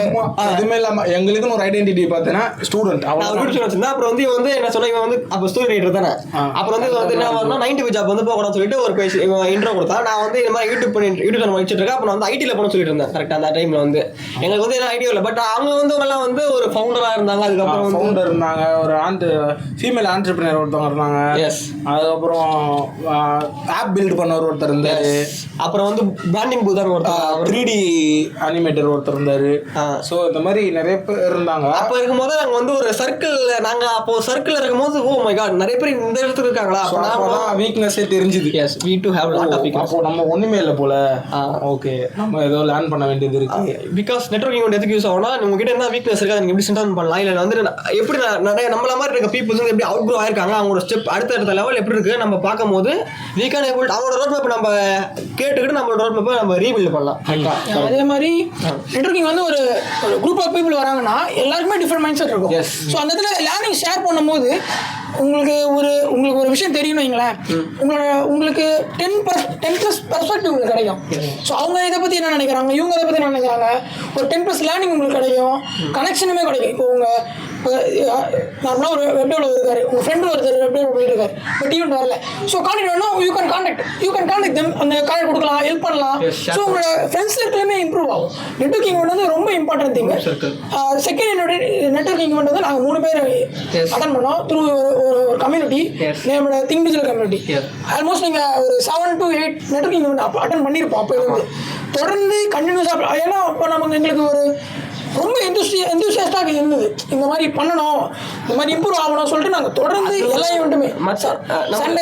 எதுவுமே இல்லாமல் எங்களுக்குன்னு ஒரு ஐடென்டிட்டி பார்த்தீங்கன்னா ஸ்டூடெண்ட். அப்புறம் வந்து இவன் வந்து என்ன சொன்ன, இவன் வந்து அப்போ ஸ்டூடெண்ட் ரைட்டர் தானே. அப்புறம் வந்து என்ன வரணும், 9 to 5 ஜாப் வந்து போகணும்னு சொல்லிட்டு ஒரு பேசி இன்ட்ரோ கொடுத்தா. நான் வந்து இந்த மாதிரி யூடியூப் சேனல் வச்சுட்டு இருக்கேன். அப்போ நான் வந்து ஐடியில் போகணும்னு சொல்லிட்டு இருந்தேன். கரெக்டாக அந்த டைமில் வந்து எங்களுக்கு வந்து என்ன ஐடியா இல்லை. பட் அவங்க வந்து எல்லாம் வந்து ஒரு ஃபவுண்டராக இருந்தாங்க. அதுக்கப்புறம் ஃபவுண்டர் இருந்தாங்க, ஒரு ஃபீமேல் ஆண்டர்பிரினர் ஒருத்தவங்க இருந்தாங்க. அதுக்கப்புறம் ஆப் பில்ட் பண்ணவர் ஒருத்தர் இருந்தார். அப்புறம் வந்து பிராண்டிங் பூதர் ஒருத்தர், 3D அனிமேட்டர் ஒருத்தர் இருந்தார். ஸோ இந்த மாதிரி நிறைய பேர் இருந்தாங்க. அப்போ இருக்கும்போது நாங்கள் வந்து ஒரு சர்க்கிள், நாங்கள் அப்போ சர்க்கிள் இருக்கும்போது ஓ மை காட் நிறைய பேர் இந்த இடத்துக்கு இருக்காங்களா. அப்போதான் வீக்னஸே தெரிஞ்சுது. Yes, we to have lot of weakness. அப்போ நம்ம ஒன்றுமே இல்லை போல. ஓகே, நம்ம ஏதோ லேர்ன் பண்ண வேண்டியது இருக்கு. பிகாஸ் நெட்வொர்க்கிங் வந்து எதுக்கு யூஸ் ஆகும்னா, உங்ககிட்ட என்ன வீக்னஸ் இருக்கு அதை நீங்கள் எப்படி சென்ட் பண்ணலாம். இல்லை வந்து எப்படி நிறைய நம்மள மாதிரி இருக்க பீப்புள்ஸ் வந்து எப்படி அவுட் க்ரோ ஆயிருக்காங்க, அவங்களோட ஸ்டெப் அடுத்த லெவல் எப்படி இருக்கு நம்ம பார்க்கும்போது we can able அவங்களோட ரோட் மேப் நம்ம கேட்டுக்கிட்டு நம்மளோட ரோட் மேப்பை நம்ம ரீபில்ட் பண்ணலாம். அதே மாதிரி நெட்வொர்க்கிங் வந்து ஒரு குரூப் ஆஃப் பீப்புள் வராங்கன்னா எல்லாருக்குமே டிஃப்ரெண்ட் மைண்ட் செட் இருக்கும். ஸோ அந்த இடத்துல லேர்னிங் ஷேர் பண்ணும்போது உங்களுக்கு ஒரு விஷயம் தெரியும் வைங்களேன், உங்களுக்கு 10 பெர்ஸ்பெக்டிவ் உங்களுக்கு கிடைக்கும். ஸோ அவங்க இதை பற்றி என்ன நினைக்கிறாங்க, இவங்க இதை பற்றி என்ன நினைக்கிறாங்க, ஒரு 10+ லேர்னிங் உங்களுக்கு கிடைக்கும், கனெக்ஷனுமே கிடைக்கும். இப்போ நார்மலாக ஒரு வெப் டெவலப்பர் இருக்காரு, உங்கள் ஃப்ரெண்டு ஒருத்தர் வெப் டெவலப் பண்ணிட்டு இருக்காரு, பட் ஈவெண்ட் வரல. ஸோ கான்டெக்ட் வேணும், யூ கேன் கான்டெக்ட் தெம், அந்த கான்டெக்ட் கொடுக்கலாம், ஹெல்ப் பண்ணலாம். ஸோ உங்களோட ஃப்ரெண்ட்ஸ் சர்க்கிளுமே இம்ப்ரூவ் ஆகும். நெட்வொர்க்கிங் வந்து ரொம்ப இம்பார்ட்டன்ட் திங். செகண்ட் என்னோட நெட்வொர்க்கிங் வந்து நாங்கள் 3 பேர் அட்டன் பண்ணோம் த்ரூ ஒரு கம்யூனிட்டி, நம்மளோட திங்க் டிஜிட்டல் கம்யூனிட்டி. ஆல்மோஸ்ட் நீங்கள் ஒரு 7 to 8 நெட்வொர்க்கிங் வந்து அட்டன் பண்ணியிருப்போம். அப்போ இருந்து தொடர்ந்து கண்டினியூஸாக, ஏன்னா அப்போ நமக்கு எங்களுக்கு ஒரு ரொம்ப எந்தூசியாஸ்டாக இருந்தது, இந்த மாதிரி பண்ணணும், இந்த மாதிரி இம்ப்ரூவ் ஆகணும்னு சொல்லிட்டு நாங்கள் தொடர்ந்து எல்லா ஈவெண்ட்டுமே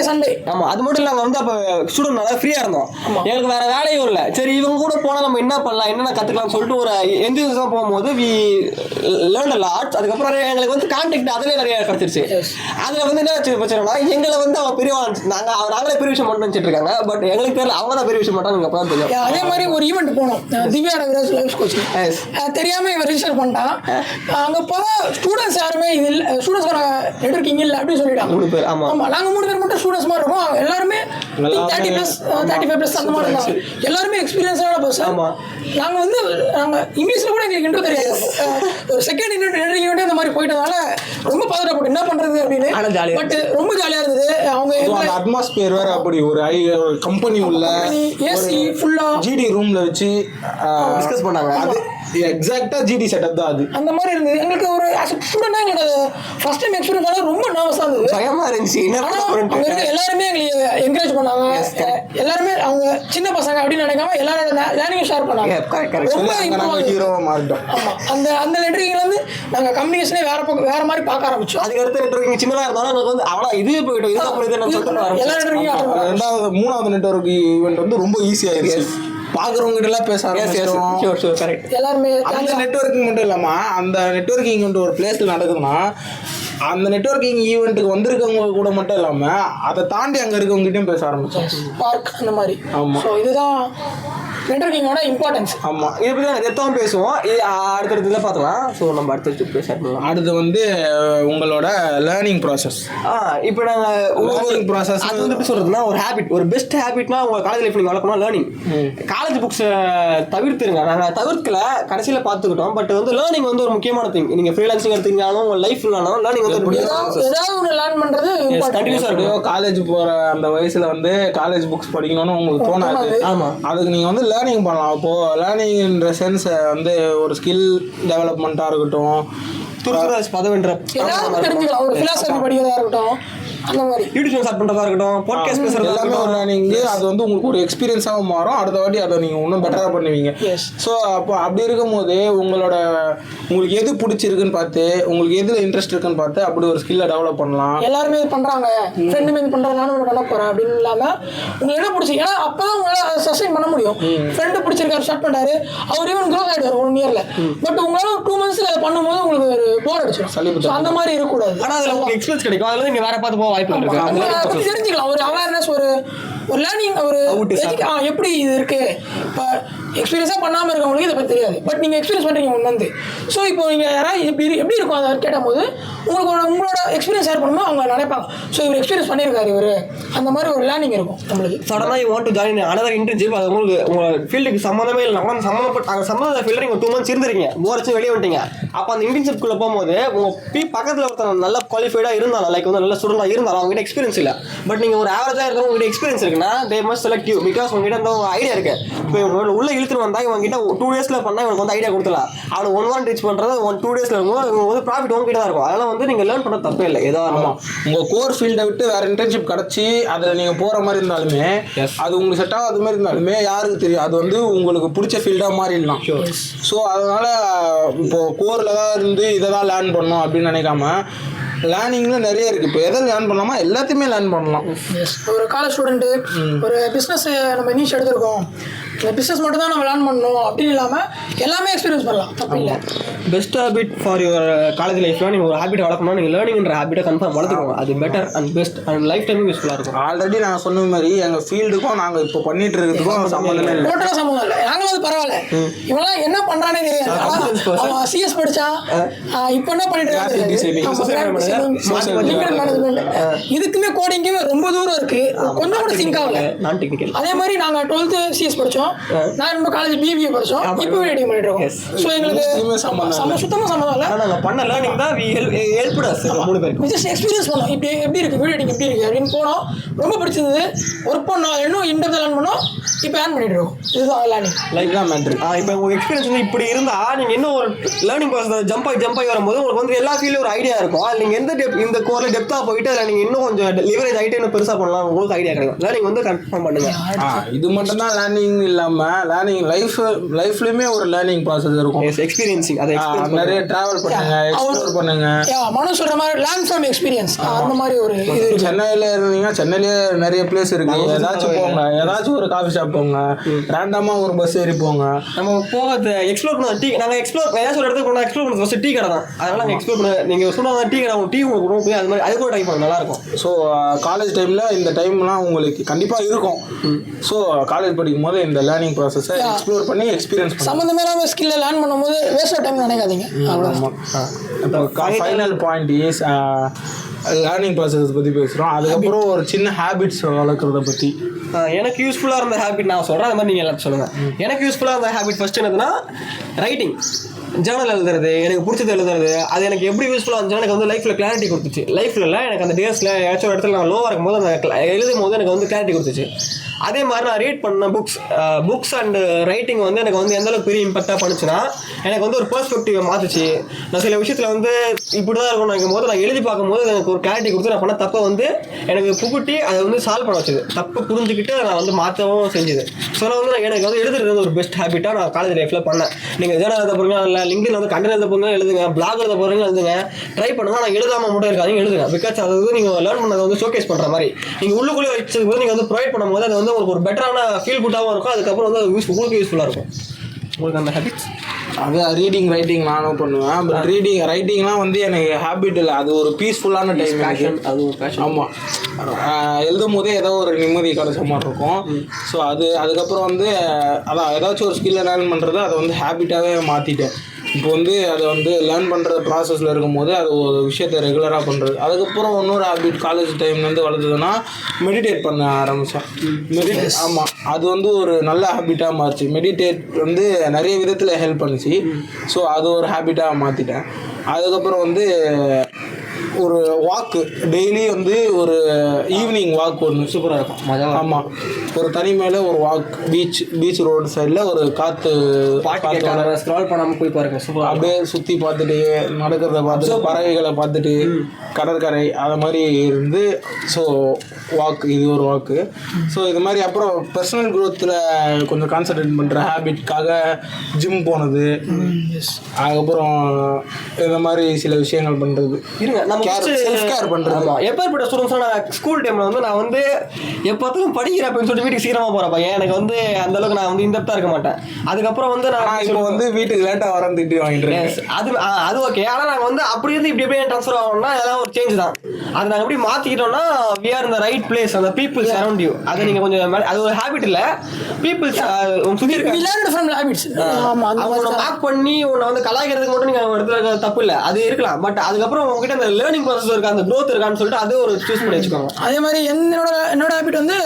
சண்டே. ஆமாம், அது மட்டும் இல்லை, நாங்கள் வந்து அப்போ ஸ்டூடெண்ட் நல்லா ஃப்ரீயாக இருந்தோம். எங்களுக்கு வேறு வேலையும் இல்லை. சரி இவங்க கூட போனால் நம்ம என்ன பண்ணலாம், என்னென்ன கற்றுக்கலாம்னு சொல்லிட்டு ஒரு எந்தூசியஸாக போகும்போது வி லேர்ன் லாட். அதுக்கப்புறம் எங்களுக்கு வந்து கான்டாக்ட் அதிலே நிறைய கிடச்சிருச்சு. அதில் வந்து என்ன பிரச்சனைனா, எங்களை வந்து அவன் பெரியவா நாங்களே பெரிய விஷயம் பண்ணு நினச்சிட்டு இருக்காங்க. பட் எங்களுக்கு தெரியல, அவங்க தான் பெரிய விஷயம் பண்ணுறாங்க. அப்போ தான் தெரியும். அதே மாதிரி ஒரு ஈவெண்ட் போனோம், திவ்யா ரவிராஜ் லைஃப் கோச்சிங். தெரியாமல் ரெஜிஸ்டர் பண்ணிட்டான். அங்கே போனால் ஸ்டூடெண்ட்ஸ் யாருமே இது இல்லை, ஸ்டூடெண்ட்ஸ்க்கான நெட்வொர்க்கிங் இல்லை அப்படின்னு சொல்லிட்டாங்க. 3 பேர். ஆமாம், நாங்கள் 3 பேர் மட்டும் ஸ்டூடெண்ட்ஸ் மாதிரி இருக்கோம். எல்லாருமே 30+, 35+ அந்த மாதிரி இருந்தாங்க. எல்லாருமே எக்ஸ்பீரியன்ஸான பர்சன். ஆமாம், நாங்கள் இங்கிலீஷில் கூட எங்களுக்கு இன்ட்ரோ தெரியாது. ஒரு செகண்ட் இன்டர்வியூ அந்த மாதிரி போயிட்டதால ரொம்ப பதட்டப்பட்டு என்ன பண்ணுறது அப்படின்னு. பட் ரொம்ப ஜாலியாக இருந்தது. அவங்க அட்மாஸ்பியர் வேறு அப்படி ஒரு கம்பெனி உள்ள ஏசி ஃபுல்லாக ஜிடி ரூமில் வச்சு டிஸ்கஸ் பண்ணாங்க. அது எக்ஸாக்டா ஜிடி செட்டப் தான். அது அந்த மாதிரி இருந்தது. எங்களுக்கு ஒரு ஸ்டூடெண்டாக எங்களுக்கு ஃபர்ஸ்ட் டைம் எக்ஸ்பீரியன்ஸ் ரொம்ப நர்வஸாக இருந்தது, பயமாக இருந்துச்சு. அங்கே இருக்க எல்லாருமே எங்களுக்கு என்கரேஜ் பண்ணாங்க. எல்லாருமே அவங்க சின்ன பசங்க அப்படின்னு நினைக்காம எல்லாரோட லேர்னிங் ஷேர் பண்ணாங்க. ரொம்ப ஹீரோவாக மாறிட்டோம். ஆமாம், அந்த நெட்வொர்க்கிங்ல வந்து நாங்கள் கம்யூனிகேஷனே வேற மாதிரி பார்க்க ஆரம்பிச்சோம். அதுக்கடுத்து நெட்வொர்க்கிங் சின்னதாக இருந்தாலும் எனக்கு வந்து அவ்வளோ இதுவே போயிட்டோம். இதுதான் போயிட்டு எல்லா நெட்வொர்க்கிங் 3வது நெட்வொர்க் ஈவெண்ட் வந்து ரொம்ப ஈஸியாயிருச்சு. பார்க்குறவங்க எல்லாம் பேச ஆரம்பிச்சிடும். எல்லாருமே அந்த நெட்வொர்க்கிங் மட்டும் இல்லாமல், அந்த நெட்வொர்க்கிங் ஈவெண்ட் ஒரு பிளேஸில் நடக்குதுன்னா, அந்த நெட்வொர்க்கிங் ஈவெண்ட்டுக்கு வந்திருக்கவங்க கூட மட்டும் இல்லாமல் அதை தாண்டி அங்கே இருக்கவங்ககிட்டையும் பேச ஆரம்பிச்சோம். பார்க் அந்த மாதிரி. ஆமாம், ஸோ இதுதான் நெட்வொர்க்கிங்கோட இம்பார்ட்டன்ஸ். ஆமாம், இதை பற்றி நாங்கள் எத்தவும் பேசுவோம். அடுத்தடுத்து பார்த்துக்கலாம். ஸோ நம்ம அடுத்தடுத்து பேசலாம். அடுத்து வந்து உங்களோட லேர்னிங் ப்ராசஸ். இப்போ நாங்கள் லேர்னிங் ப்ராசஸ் அது வந்து எப்படி சொல்கிறதுனா ஒரு ஹேபிட், ஒரு பெஸ்ட் ஹேபிட்னா உங்கள் காலேஜ் லைஃப் நீங்கள் வளர்க்கணும் லேர்னிங். காலேஜ் புக்ஸை தவிர்த்துருங்க, நாங்கள் தவிர்க்கல கடைசியில் பார்த்துக்கிட்டோம். பட் வந்து லேர்னிங் வந்து ஒரு முக்கியமான திங். நீங்கள் ஃப்ரீலான்சிங் எடுத்தீங்கனாலும் உங்கள் லைஃப்னாலும் லேர்னிங் வந்து ஏதாவது ஒன்று லேர்ன் பண்ணுறது கண்டினியூஸாக இருக்கும். காலேஜ் போகிற அந்த வயசில் வந்து காலேஜ் புக்ஸ் படிக்கணும்னு உங்களுக்கு தோணாது. ஆமாம், அதுக்கு நீங்கள் வந்து லேர்னிங் பண்ணலாம். இப்போது லேர்னிங்ன்ற சென்ஸ் வந்து ஒரு ஸ்கில் டெவலப்மெண்ட்டாக இருக்கட்டும், பதவின்ற தெரிஞ்சுக்கலாம், ஒரு ஃபிலாசபி படிக்கிறதா இருக்கட்டும், அந்த மாதிரி யூடியூப் ஸ்டார்ட் பண்ணுறதா இருக்கட்டும், பாட்காஸ்ட் பேசுகிறதா எல்லாமே ஒரு லேர்னிங். அது வந்து உங்களுக்கு ஒரு எக்ஸ்பீரியன்ஸாகவும் மாறும். அடுத்த வாட்டி அதை நீங்கள் இன்னும் பெட்டராக பண்ணுவீங்க. ஸோ அப்போ அப்படி இருக்கும்போது உங்களுக்கு எது பிடிச்சிருக்குன்னு பார்த்து, உங்களுக்கு எதில் இன்ட்ரெஸ்ட் இருக்குன்னு பார்த்து அப்படி ஒரு ஸ்கில்லை டெவலப் பண்ணலாம். எல்லாருமே இது பண்ணுறாங்க, ஃப்ரெண்டுமே இது பண்ணுறாங்க, நானும் ஒன்று பண்ண போகிறேன் அப்படின்னு இல்லாமல் உங்களுக்கு என்ன பிடிச்சி, ஏன்னா அப்போ தான் உங்களால் அதை சஸ்டைன் பண்ண முடியும். ஃப்ரெண்டு பிடிச்சிருக்காரு, ஸ்டார்ட் பண்ணாரு, அவர் ஈவன் க்ரோத் ஆகிடுவார் 1 இயரில். பட் உங்களால் 2 months அதை பண்ணும்போது உங்களுக்கு ஒரு போர் அடிச்சிடும். சலிப்பு அந்த மாதிரி இருக்கக்கூடாது. ஆனால் அதில் உங்களுக்கு எக்ஸ்பீரியன்ஸ் கிடைக்கும். அதில் நீங்கள் வேறு பார்த்து போக வாய்ப்பு இருக்கு. தெரிஞ்சுக்கலாம், ஒரு அவேர்னஸ், ஒரு லேர்னிங், ஒரு எப்படி இது இருக்குது. இப்போ எக்ஸ்பீரியன்ஸாக பண்ணாமல் இருக்கவங்களுக்கு இதை பற்றி தெரியாது. பட் நீங்கள் எக்ஸ்பீரியன்ஸ் பண்ணுறீங்க 1 month. ஸோ இப்போ நீங்கள் யாராவது எப்படி இருக்கும் அதை கேட்டும் போது உங்களோட எக்ஸ்பீரியன்ஸ் ஷேர் பண்ணும்போது அவங்க நினைப்பாங்க, ஸோ இவர் எக்ஸ்பீரியன்ஸ் பண்ணியிருக்காரு இவர், அந்த மாதிரி ஒரு லேர்னிங் இருக்கும் நம்மளுக்கு. சடனாக you want to join another internship, அது உங்களுக்கு உங்கள் ஃபீல்டுக்கு சம்மந்தமே இல்லை. நம்ம சம்மந்த ஃபீல்டில் நீங்கள் 2 months இருந்திருக்கீங்க, போரச்சு வெளியே வந்துட்டீங்க. அப்போ அந்த இன்டர்ன்ஷிப்குள்ளே போகும்போது உங்கள் பக்கத்தில் ஒருத்தர் நல்ல குவாலிஃபைடாக இருந்தாலும், லைக் வந்து நல்ல ஸ்டூடெண்டாக இருந்தாலும் அவங்ககிட்ட எக்ஸ்பீரியன்ஸ் இல்லை. பட் நீங்கள் ஒரு ஆவரேஜாக இருக்கிறவங்க உங்கள்கிட்ட எக்ஸ்பீரியன்ஸ் இருக்குன்னா they must select you, because உங்ககிட்ட அந்த ஐடியா இருக்கு. இப்போ இவங்க உள்ள இழுத்துட்டு வந்தால் இவங்ககிட்ட 2 days பண்ணால் இவனுக்கு வந்து ஐடியா கொடுத்துலாம். அவனுக்கு 1 month ரீச் பண்ணுறது 2 days இருக்கும்போது இவங்க வந்து ப்ராஃபிட் உங்ககிட்ட தான் இருக்கும். அதெல்லாம் வந்து நீங்கள் லேர்ன் பண்ண தப்பே இல்லை. ஏதோ உங்கள் கோர் ஃபீல்டை விட்டு வேறு இன்டர்ன்ஷிப் கிடச்சி அதில் நீங்கள் போகிற மாதிரி இருந்தாலுமே, அது உங்களுக்கு செட் ஆகாத மாதிரி இருந்தாலுமே யாருக்கு தெரியும், அது வந்து உங்களுக்கு பிடிச்ச ஃபீல்டாக மாறிடலாம். ஸோ அதனால் இப்போது கோரில் தான் இருந்து இதை தான் லேர்ன் பண்ணணும் அப்படின்னு நினைக்காம, லேர்னிங்கில் நிறைய இருக்குது. இப்போ எதை லேர்ன் பண்ணலாமா எல்லாத்தையுமே லேர்ன் பண்ணலாம். ஒரு காலேஜ் ஸ்டூடெண்ட்டு ஒரு பிஸ்னஸ் நம்ம நீஷ் எடுத்துருக்கோம், இந்த பிஸ்னஸ் மட்டும் தான் நம்ம லேர்ன் பண்ணணும் அப்படின்னு இல்லாமல் எல்லாமே எக்ஸ்பீரியன்ஸ் பண்ணலாம், தப்பு இல்லை. Best habit for your college லைஃப்பில் நீங்கள் ஒரு ஹேபிட்டை வளர்க்கணும், நீங்கள் லேர்னிங்ன்ற ஹேபிட்டை கன்ஃபார்ம் வளர்த்துக்கோங்க. அது better and best and life டைமும் யூஸ்ஃபுல்லாக இருக்கும். ஆல்ரெடி நான் சொன்ன மாதிரி எங்கள் ஃபீல்டுக்கும் நாங்கள் இப்போ பண்ணிட்டு இருக்கிறதுக்கும் சம்மந்தமே இல்லை, டோட்டலாக சம்மந்தம் இல்லை. நாங்களும் அது பரவாயில்ல, இவெல்லாம் என்ன பண்ணுறானே தெரியாது. அவன் சிஎஸ் படித்தா இப்போ என்ன பண்ணிட்டு இருக்காங்க, இதுக்குமே கோடிங்குமே ரொம்ப தூரம் இருக்கு, கொஞ்சம் கூட சிங்க் ஆகல. நான் டெக்னிக்கல். அதே மாதிரி நாங்கள் 12th சிஎஸ் படித்தோம், நான் ரொம்ப காலேஜ் பிபிஏ படித்தோம், இப்போ ரெடி பண்ணிட்டு இருக்கோம். ஸோ எங்களுக்கு சுத்தமாக சம்மந்தம் இல்லை. நாங்கள் பண்ண லேர்னிங் தான் ஹெல்ப்டு அஸ் 3 பேருக்கு. ஜஸ்ட் எக்ஸ்பீரியன்ஸ் பண்ணோம், எப்படி இருக்குது வீடியோ எடிட்டிங் எப்படி இருக்குது அப்படின்னு போனோம், ரொம்ப பிடிச்சது, ஒர்க் பண்ணோம், இன்னும் இன்டெப்த் லேர்ன் பண்ணோம், இப்போ ஏர்ன் பண்ணிட்டு இருக்கோம். இதுதான் லேர்னிங், லைக் தான் மேட்ரு. இப்போ உங்கள் எக்ஸ்பீரியன்ஸ் வந்து இப்படி இருந்தால் நீங்கள் இன்னும் ஒரு லேர்னிங் ப்ராசஸ் ஜம்ப் ஆகி வரும்போது உங்களுக்கு வந்து எல்லா ஃபீல்டும் ஒரு ஐடியா இருக்கும். அதில் நீங்கள் எந்த இந்த கோரில் டெப்த்தாக போயிட்டு அதில் நீங்கள் இன்னும் கொஞ்சம் லிவரேஜ் ஆகிட்டு இன்னும் பெருசாக பண்ணலாம், உங்களுக்கு ஐடியா கிடைக்கும். லேர்னிங் வந்து கன்ஃபார்ம் பண்ணுங்க. இது மட்டும் தான் லேர்னிங் இல்லாமல் லேர்னிங் லைஃப்லையுமே ஒரு லேர்னிங் ப்ராசஸ் இருக்கும். எக்ஸ்பீரியன்சிங், அதை நிறைய ட்ராவல் பண்ணுங்க, எக்ஸ்ப்ளோர் பண்ணுங்க. மனு சொல்கிற மாதிரி லேர்ன் ஃப்ரம் எக்ஸ்பீரியன்ஸ், அந்த மாதிரி ஒரு இது. சென்னையில் இருந்தீங்கன்னா சென்னையிலே நிறைய பிளேஸ் இருக்கு, ஏதாச்சும் போங்க, ஏதாச்சும் ஒரு காஃபி ஷாப் போங்க, ரேண்டமாக ஒரு பஸ் ஏறி போங்க. நம்ம போக எக்ஸ்ப்ளோர் பண்ண டீ, நாங்கள் ஏதாச்சும் ஒரு இடத்துக்கு போனால் எக்ஸ்ப்ளோர் பண்ண ஃபஸ்ட்டு டீ கடை தான். அதனால நாங்கள் எக்ஸ்ப்ளோர் பண்ண, நீங்கள் சொன்னால் டீ கடை டீ உங்களுக்கு போய் அது மாதிரி அது கூட ட்ரை பண்ண நல்லாயிருக்கும். ஸோ காலேஜ் டைமில் இந்த டைம்லாம் உங்களுக்கு கண்டிப்பாக இருக்கும். ஸோ காலேஜ் படிக்கும் போது இந்த லேர்னிங் ப்ராசஸை எக்ஸ்ப்ளோர் பண்ணி எக்ஸ்பீரியன்ஸ் பண்ணி சம்மந்தமே இல்லாமல் ஸ்கில்லை லேர்ன் பண்ணும்போது வேஸ்ட் ஆஃப் டைம் நினைக்காதீங்க. இப்போ final point is learning process பற்றி பேசுகிறோம். அதுக்கப்புறம் ஒரு சின்ன ஹேபிட்ஸ் வளர்க்குறத பற்றி. எனக்கு யூஸ்ஃபுல்லாக இருந்த ஹேபிட் நான் சொல்கிறேன், அது மாதிரி நீங்கள் எல்லாத்தையும் சொல்லுங்கள். எனக்கு யூஸ்ஃபுல்லாக இருந்த ஹேபிட் ஃபஸ்ட் என்னதுன்னா ரைட்டிங், ஜேர்னல் எழுதுறது, எனக்கு பிடிச்சது எழுதுறது. அது எனக்கு எப்படி யூஸ்ஃபுல்லாக இருந்துச்சுன்னா எனக்கு வந்து லைஃப்பில் கிளாரிட்டி கொடுத்துச்சு. லைஃப்பில் எனக்கு அந்த டேஸில் ஏதாச்சும் ஒரு இடத்துல நான் லோவாக இருக்கும்போது அந்த எழுதும் போது எனக்கு வந்து கிளாரிட்டி கொடுத்துச்சு. அதே மாதிரி நான் ரீட் பண்ண புக்ஸ் அண்ட் ரைட்டிங் வந்து எனக்கு வந்து எந்தளவுக்கு பெரிய இம்பாக்டாக பண்ணுச்சுன்னா எனக்கு வந்து ஒரு பெர்ஸ்பெக்டிவை மாற்றுச்சு. நான் சில விஷயத்தில் வந்து இப்படி தான் இருக்கும்னு நினைக்கும் போது நான் எழுதி பார்க்கும்போது எனக்கு ஒரு கிளாரிட்டி கொடுத்து நான் பண்ண தப்பை வந்து எனக்கு புகுட்டி அதை வந்து சால்வ் பண்ண வச்சுது. தப்பு புரிஞ்சுக்கிட்டு நான் வந்து மாற்றவும் செஞ்சுது. ஸோ நான் வந்து எனக்கு வந்து எழுதுறது ஒரு பெஸ்ட் ஹேபிட்டாக நான் காலேஜ் லைஃப்பில் பண்ணேன். நீங்கள் ஜேர்னல் எழுத போகிறீங்க, இல்லை லிங்க்டின் வந்து கண்டென்ட் எழுத போகிறீங்க எழுதுங்க, பிளாக் எழுத போகிறீங்க எழுதுங்க, ட்ரை பண்ணுங்க. நான் எழுதாமல் மட்டும் இருக்காதீங்க, எழுதுங்க. பிகாஸ் அது வந்து நீங்கள் லேர்ன் பண்ணதை வந்து ஷோகேஸ் பண்ணுற மாதிரி நீங்கள் உள்ளுக்குள்ளே வச்சது போது நீங்கள் வந்து ப்ரொவைட் பண்ணும்போது அது வந்து உங்களுக்கு ஒரு பெட்டரான ஃபீல் குட்டாகவும் இருக்கும். அதுக்கப்புறம் வந்து உங்களுக்கு யூஸ்ஃபுல்லாக இருக்கும். உங்களுக்கு அந்த ஹேபிட்ஸ் அது ரைட்டிங் நானும் பண்ணுவேன். பட் ரைட்டிங்லாம் வந்து எனக்கு ஹேபிட் இல்லை, அது ஒரு பீஸ்ஃபுல்லான டைம் எனக்கு. அது ஆமாம், எழுதும் போதே ஏதோ ஒரு நிம்மதி கிடைச்ச மாதிரி இருக்கும். ஸோ அதுக்கப்புறம் வந்து அதான் ஏதாச்சும் ஒரு ஸ்கில்லை லேர்ன் பண்ணுறது அதை வந்து ஹேபிட்டாகவே மாற்றிட்டேன். இப்போ வந்து அதை வந்து லேர்ன் பண்ணுற ப்ராசஸில் இருக்கும்போது அது ஒரு விஷயத்தை ரெகுலராக பண்ணுறது. அதுக்கப்புறம் இன்னொரு ஹேபிட் காலேஜ் டைம்லேருந்து வளர்ந்ததுன்னா மெடிடேட் பண்ண ஆரம்பித்தேன். ஆமாம், அது வந்து ஒரு நல்ல ஹேபிட்டாக மாறிச்சு. மெடிடேட் வந்து நிறைய விதத்தில் ஹெல்ப் பண்ணுச்சு. ஸோ அது ஒரு ஹேபிட்டாக மாற்றிட்டேன். அதுக்கப்புறம் வந்து ஒரு வாக்கு டெய்லி வந்து ஒரு ஈவினிங் வாக் ஒன்று சூப்பராக இருக்கும். ஆமாம், ஒரு தனிமையில் ஒரு வாக் பீச் ரோடு சைடில் ஒரு காற்று ஸ்க்ரால் பண்ணாமல் போய் பாருங்க. சூப்பர். அப்படியே சுற்றி பார்த்துட்டு நடக்கிறத பார்த்துட்டு பறவைகளை பார்த்துட்டு கடற்கரை அது மாதிரி இருந்து. ஸோ வாக்கு, இது ஒரு வாக்கு. ஸோ இது மாதிரி அப்புறம் பர்சனல் க்ரோத்தில் கொஞ்சம் கான்சன்ட்ரேட் பண்ணுற ஹேபிட்காக ஜிம் போனது. அதுக்கப்புறம் இந்த மாதிரி சில விஷயங்கள் பண்ணுறது. இருங்க, நம்ம செல்ஃப் கேர் பண்ணுறது. எப்பேற்பட்ட ஸ்டூடெண்ட்ஸ்லாம் நான் ஸ்கூல் டைமில் வந்து நான் வந்து எப்போதும் படிக்கிறேன் அப்படின்னு சொல்லிட்டு வீட்டுக்கு சீக்கிரமாக போகிறப்ப எனக்கு வந்து அந்த அளவுக்கு நான் வந்து இன்டெப்த்தாக இருக்க மாட்டேன். அதுக்கப்புறம் வந்து நான் இப்போ வந்து வீட்டுக்கு லேட்டாக வரேன் திட்டி வாங்கிட்டு அது ஓகே. ஆனால் நாங்கள் வந்து அப்படி இருந்து இப்படி எப்படியே ட்ரான்ஸ்ஃபர் ஆகணும்னா அதெல்லாம் ஒரு சேஞ்ச் தான். அது நாங்கள் எப்படி மாற்றிக்கிட்டோம்னா வி ஆர் இந்த ரைட் பிளேஸ், அந்த பீப்புள்ஸ் அரௌண்ட் யூ. அதை நீங்கள் கொஞ்சம் அது ஒரு ஹேபிட் இல்லை, பீப்புள்ஸ் சுற்றி அவங்களோட மேப் பண்ணி உன்னை வந்து கலாய்க்கிறதுக்கு மட்டும் நீங்கள் இடத்துல தப்பு இல்லை, அது இருக்கலாம். பட் அதுக்கப்புறம் உங்ககிட்ட அந்த லேர்னிங் ப்ராசஸ் இருக்கா, அந்த க்ரோத் இருக்கான்னு சொல்லிட்டு அது ஒரு சூஸ் பண்ணி வச்சுக்கோங்க. அதே மாதிரி என்னோட ஹேபிட் வந்து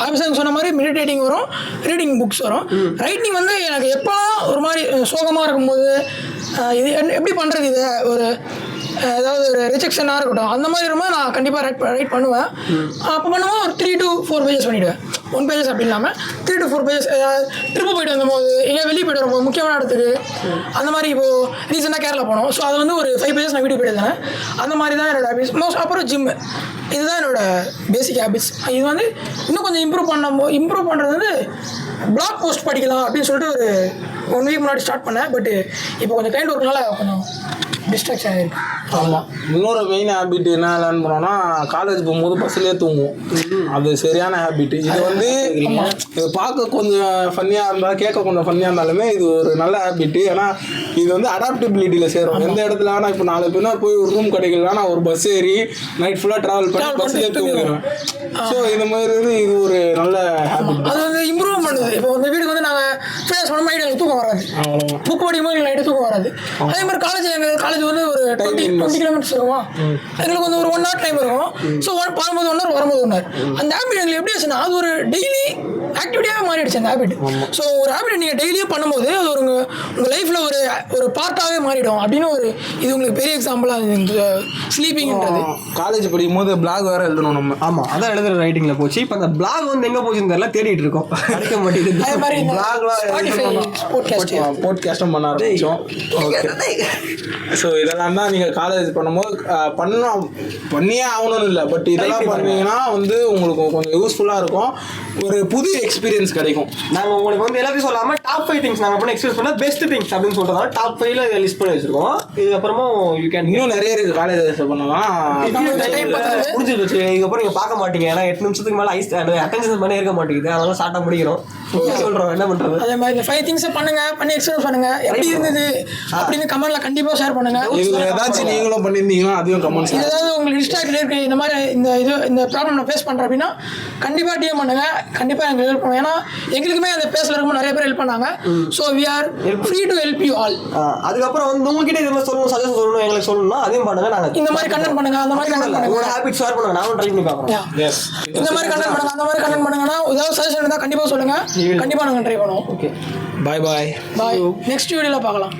ஆஃபீஸர் சொன்ன மாதிரி மெடிடேட்டிங் வரும், ரீடிங் புக்ஸ் வரும். ரைட்டிங் வந்து எனக்கு எப்போ ஒரு மாதிரி சோகமாக இருக்கும்போது இது எப்படி பண்ணுறது, இது ஒரு ஏதாவது ஒரு ரிஜெக்ஷனாக இருக்கட்டும் அந்த மாதிரி இருக்கும்போது நான் கண்டிப்பாக ரைட் பண்ணுவேன். அப்போ பண்ணுவோம் ஒரு 3 to 4 pages பண்ணிவிடுவேன். 1 pages அப்படி இல்லாமல் 3 to 4 pages. ட்ரிப்பு போயிட்டு வந்தபோது எங்கேயா வெளியே போய்ட்டு வரும்போது முக்கியமான இடத்துக்கு அந்த மாதிரி இப்போது ரீசெண்டாக கேரளா போனோம். ஸோ அது வந்து ஒரு 5 pages நான் வீட்டுக்கு போயிட்டு இருந்தேன். அந்த மாதிரி தான் என்னோடய ஹேபிட்ஸ். அப்புறம் ஜிம்மு, இதுதான் என்னோடய பேசிக் ஹேபிட்ஸ். இது வந்து இன்னும் கொஞ்சம் இம்ப்ரூவ் பண்ணுறது வந்து பிளாக் போஸ்ட் படிக்கலாம் அப்படின்னு சொல்லிட்டு ஒரு 1 week முன்னாடி ஸ்டார்ட் பண்ணேன். பட் இப்போ கொஞ்சம் கைண்ட் ஒர்க்னால கொஞ்சம் டிஸ்ட்ராக்ஷன் ஆகிருக்கு. ஆமாம், இன்னொரு மெயின் ஹேபிட் என்ன லேர்ன் பண்ணோன்னா காலேஜ் போகும்போது பஸ்ஸிலே தூங்குவோம். அது சரியான ஹேபிட். இது வந்து இது பார்க்க கொஞ்சம் ஃபன்னியாக இருந்தால் கேட்க கொஞ்சம் ஃபன்னியாக இருந்தாலுமே இது ஒரு நல்ல ஹேபிட்டு. ஏன்னா இது வந்து அடாப்டபிலிட்டியில் சேரும். எந்த இடத்துல ஆனால் இப்போ 4 பேர் போய் ஒரு ரூம் கிடைக்கல, நான் ஒரு பஸ் ஏறி நைட் ஃபுல்லாக ட்ராவல் பண்ணி பஸ்ஸிலே தூங்குவேன். ஸோ இந்த மாதிரி வந்து இது ஒரு நல்ல ஹேபிட். அது வந்து இம்ப்ரூவ் பண்ணுது. இப்போ வந்து வீட்டுக்கு வந்து நாங்கள் ஃபினான்ஸ் பண்ண மாதிரி எனக்கு தூக்கம் வராது, புக் படிக்கும்போது எங்களுக்கு நைட்டு தூக்கம் வராது. அதே மாதிரி எங்கள் காலேஜ் வந்து ஒரு 20 kilometers இருக்கும். எங்களுக்கு வந்து ஒரு 1 hour டைம் இருக்கும். ஸோ வரும்போது 1 hour வரும்போது 1 hour. அந்த ஹேபிட் எங்களுக்கு எப்படி ஆச்சுன்னா அது ஒரு டெய்லி ஆக்டிவிட்டியாகவே மாறிடுச்சு அந்த ஹேபிட். ஸோ ஒரு ஹேபிட் நீங்கள் டெய்லியும் பண்ணும்போது அது ஒரு உங்கள் லைஃப்பில் ஒரு பார்ட்டாகவே மாறிடும் அப்படின்னு ஒரு இது உங்களுக்கு பெரிய எக்ஸாம்பிளாக இந்த ஸ்லீப்பிங்கிறது. காலேஜ் படிக்கும் போது பிளாக் வேறு எழுதணும் நம்ம. ஆமாம், அதான் எழுதுகிற ரைட்டிங்கில் போச்சு. இப்போ அந்த பிளாக் வந்து எங்கே போச்சுன்னு தெரியல, தேடிட்டு இருக்கோம், கிடைக்க மாட்டேங்குது. அதே மாதிரி போட்காஸ்டும் பண்ண ஆரம்பிச்சோம். ஓகே, ஸோ இதெல்லாம் தான் நீங்கள் காலேஜ் பண்ணும்போது பண்ணியே ஆகணும்னு இல்லை. பட் இதெல்லாம் பண்ணீங்கன்னா வந்து உங்களுக்கு கொஞ்சம் யூஸ்ஃபுல்லாக இருக்கும், ஒரு புது எக்ஸ்பீரியன்ஸ் கிடைக்கும். நாங்கள் உங்களுக்கு வந்து எல்லாத்தையும் சொல்லாமல் டாப் 5 திங்ஸ் நாங்கள் பண்ண எக்ஸ்பீரியன்ஸ் பண்ண பெஸ்ட் திங்ஸ் அப்படின்னு சொல்கிறதால டாப் 5ல லிஸ்ட் பண்ணி வச்சிருக்கோம். இதுக்கப்புறமா யூ கேன் இன்னும் நிறைய இருக்குது காலேஜ் பண்ணலாம். முடிஞ்சு போச்சு. இதுக்கப்புறம் நீங்கள் பார்க்க மாட்டீங்க. ஏன்னா 8 நிமிஷத்துக்கு மேலே அட்டென்ஷன் பண்ணி இருக்க மாட்டேங்குது. அதனால ஸ்டார்ட்டாக முடிக்கிறோம். சொல்கிறோம் என்ன பண்ணுறது. அதே மாதிரி இந்த 5 திங்ஸை பண்ணி எக்ஸ்பீரியன்ஸ் பண்ணுங்கள். எப்படி இருந்தது அப்படின்னு கமெண்ட்டில் கண்டிப்பாக ஷேர் பண்ணுங்கள். ஏதாச்சும் நீங்களும் பண்ணியிருந்தீங்கன்னா அதையும் கமெண்ட். ஏதாவது உங்களுக்கு டிஸ்ட்ராக்ட் இருக்கு, இந்த மாதிரி இந்த ப்ராப்ளம் நான் ஃபேஸ் பண்ணுறேன் அப்படின்னா கண்டிப்பாக டிஎம் பண்ணுங்கள். கண்டிப்பாக எங்களுக்கு ஹெல்ப் பண்ணுவோம். ஏன்னா எங்களுக்குமே அந்த பேஸில் இருக்கும்போது நிறைய பேர் ஹெல்ப் பண்ணாங்க. So we are free to help you all. அதுக்கப்புறம் வந்து உங்ககிட்ட இது மாதிரி சொல்லணும், சஜஷன் சொல்லணும், எங்களுக்கு சொல்லணும்னா அதையும் பண்ணுங்க. நாங்கள் இந்த மாதிரி கண்டென்ட் பண்ணுங்க, அந்த மாதிரி கண்டென்ட் பண்ணுங்க, உங்களோட ஹேபிட் ஷேர் பண்ணுங்க, நானும் ட்ரை பண்ணி பார்க்குறேன். எஸ், இந்த மாதிரி கண்டென்ட் பண்ணுங்க, அந்த மாதிரி கண்டென்ட் பண்ணுங்கன்னா ஏதாவது சஜஷன் இருந்தால் கண்டிப்பாக சொல்லுங்கள். கண்டிப்பாக நாங்கள் ட்ரை பண்ணுவோம். ஓகே, பாய் பாய். பாய். நெக்ஸ்ட் வீடியோவில் பார்க்கலாம்.